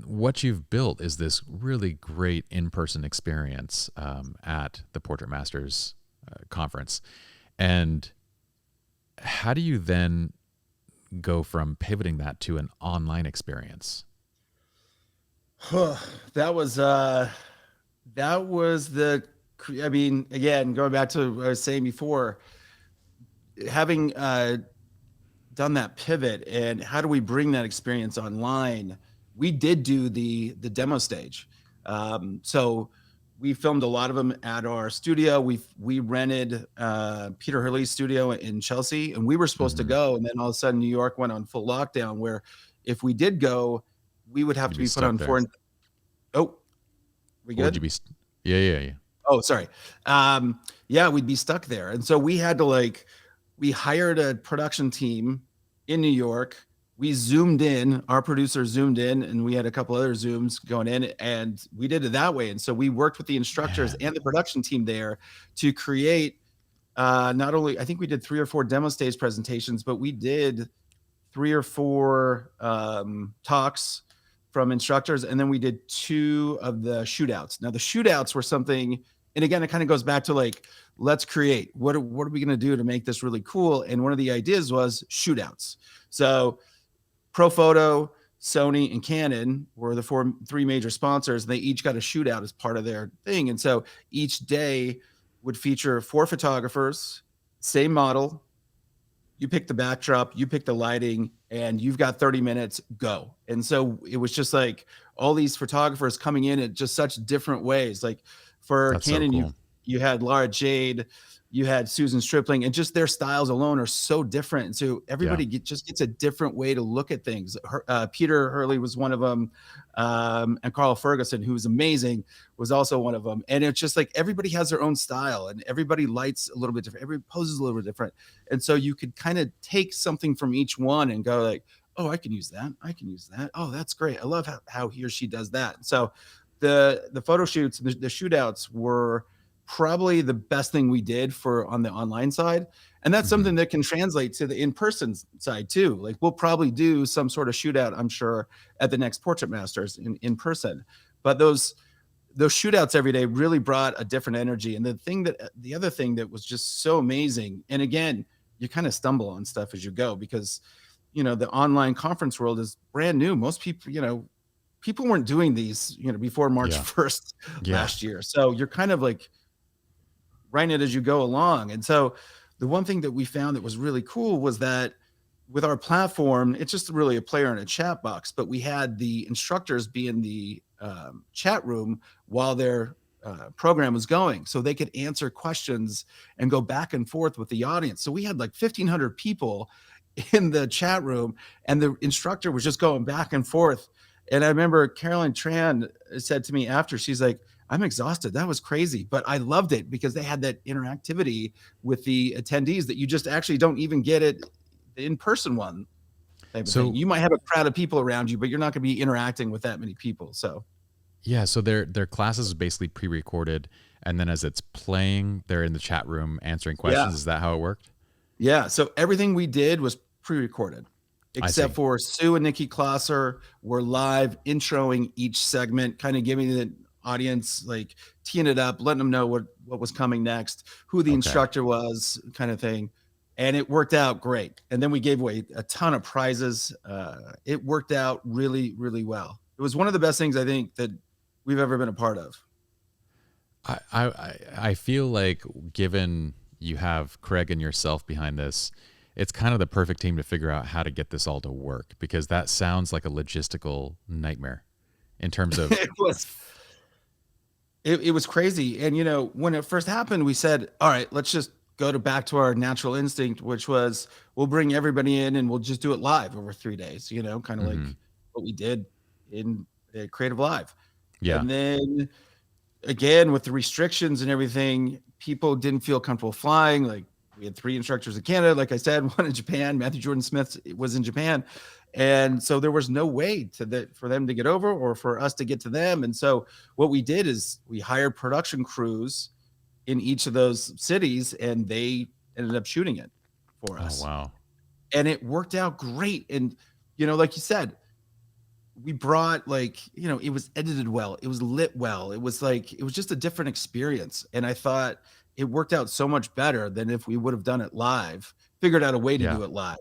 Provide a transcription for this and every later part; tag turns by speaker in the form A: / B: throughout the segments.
A: what you've built is this really great in-person experience at the Portrait Masters conference. And how do you then go from pivoting that to an online experience?
B: That was I mean, again, going back to what I was saying before, having done that pivot and how do we bring that experience online? We did do the demo stage. So we filmed a lot of them at our studio. We rented Peter Hurley's studio in Chelsea, and we were supposed to
A: Hmm.
B: go, and then all of a sudden New York went on full lockdown. Where if we did go, we would have
A: You'd
B: to
A: be
B: be put
A: stuck
B: on
A: there.
B: foreign. Oh, we
A: Or would
B: good?
A: you be? Yeah, yeah, yeah.
B: Oh, sorry. Yeah, we'd be stuck there. And so we had to we hired a production team in New York. We zoomed in, our producer zoomed in, and we had a couple other zooms going in, and we did it that way. And so we worked with the instructors
A: Man,
B: and the production team there to create not only, I think we did 3 or 4 demo stage presentations, but we did 3 or 4 talks from instructors, and then we did 2 of the shootouts. Now the shootouts were something, and again, it kind of goes back to let's create. What are we going to do to make this really cool? And one of the ideas was shootouts. So Profoto, Sony, and Canon were the three major sponsors. And they each got a shootout as part of their thing, and so each day would feature 4 photographers, same model, you pick the backdrop, you pick the lighting, and you've got 30 minutes, go. And so it was just like all these photographers coming in at just such different ways. Like for
A: that's so
B: Canon,
A: cool.
B: you had Laura Jade, you had Susan Stripling, and just their styles alone are so different. And so
A: Yeah,
B: everybody just gets a different way to look at things. Peter Hurley was one of them, and Carl Ferguson, who was amazing, was also one of them. And it's just like everybody has their own style, and everybody lights a little bit different. Every poses a little bit different, and so you could kind of take something from each one and go like, oh, I can use that. I can use that. Oh, that's great. I love how he or she does that. So the photo shoots, the shootouts were probably the best thing we did for on the online side. And that's
A: hmm
B: something that can translate to the in-person side too. Like we'll probably do some sort of shootout, I'm sure, at the next Portrait Masters in person. But those shootouts every day really brought a different energy. And the other thing that was just so amazing, and again, you kind of stumble on stuff as you go because the online conference world is brand new. Most people, people weren't doing these, before March
A: yeah,
B: 1st
A: yeah.
B: last year. So you're kind of like writing it as you go along. And so the one thing that we found that was really cool was that with our platform, it's just really a player in a chat box, but we had the instructors be in the chat room while their program was going so they could answer questions and go back and forth with the audience. So we had like 1,500 people in the chat room, and the instructor was just going back and forth. And I remember Carolyn Tran said to me after, she's like, I'm exhausted. That was crazy, but I loved it because they had that interactivity with the attendees that you just actually don't even get it the in-person one type of thing.
A: So
B: You might have a crowd of people around you, but you're not going to be interacting with that many people. So
A: yeah, so their classes is basically pre-recorded, and then as it's playing, they're in the chat room answering
B: yeah,
A: questions. Is that how it worked?
B: yeah. So everything we did was pre-recorded,
A: I
B: except
A: see.
B: for Sue and Nikki Klosser were live introing each segment, kind of giving the audience like teeing it up, letting them know what was coming next, who the
A: Okay.
B: instructor was, kind of thing. And it worked out great. And then we gave away a ton of prizes. It worked out really, really well. It was one of the best things I think that we've ever been a part of.
A: I feel like given you have Craig and yourself behind this, it's kind of the perfect team to figure out how to get this all to work because that sounds like a logistical nightmare in terms of
B: it was it was crazy. And when it first happened, we said, all right, let's just go to back to our natural instinct, which was we'll bring everybody in and we'll just do it live over 3 days, kind of like
A: mhm,
B: what we did in Creative Live.
A: yeah.
B: And then again, with the restrictions and everything, people didn't feel comfortable flying. Like we had 3 instructors in Canada, like I said, one in Japan. Matthew Jordan Smith was in Japan, and so there was no way for them to get over or for us to get to them. And so what we did is we hired production crews in each of those cities, and they ended up shooting it for
A: Oh
B: us,
A: wow.
B: and it worked out great. And like you said, we brought like, it was edited well, it was lit well, it was like, it was just a different experience. And I thought it worked out so much better than if we would have done it live, figured out a way to
A: Yeah.
B: do it live.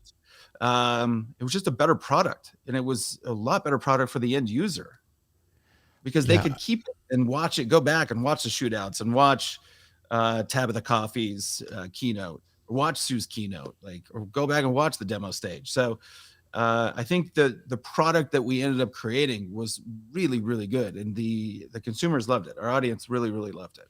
B: It was just a better product, and it was a lot better product for the end user because they
A: Yeah.
B: could keep it and watch it, go back and watch the shootouts and watch Tabitha Coffee's keynote, or watch Sue's keynote, like, or go back and watch the demo stage. So I think the product that we ended up creating was really, really good, and the consumers loved it. Our audience really, really loved it.